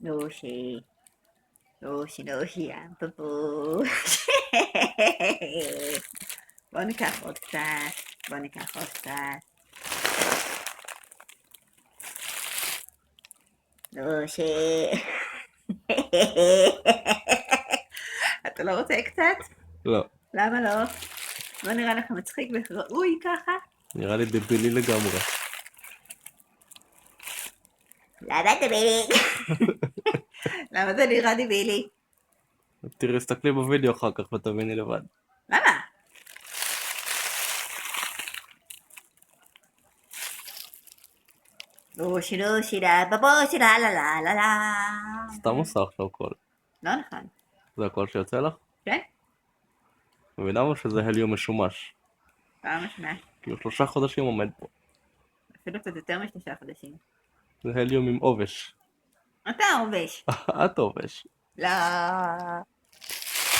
לושי, לושי, לושי, בבו. בואו ניקח עוד קצת, בואו ניקח עוד קצת. לושי. אתה לא רוצה קצת? לא, למה לא? לא נראה לך מצחיק וראוי ככה? נראה לי דבילי לגמרי. למה דבילי? למה זה נראה דבילי? תראי, תסתכלי בווידאו אחר כך ותביני לבד. למה? לושי לושי לה בבושי לה לה לה לה לה. סתם עושה עכשיו קול. לא נכון. זה הקול שיוצא לך? כן? מבינה מה שזה הליום משומש? פעם משמע. כאילו 3 חודשים עומד פה. אפילו קצת יותר מ3 חודשים. זה הליום עם עובש. אתה עובש. את עובש. לא.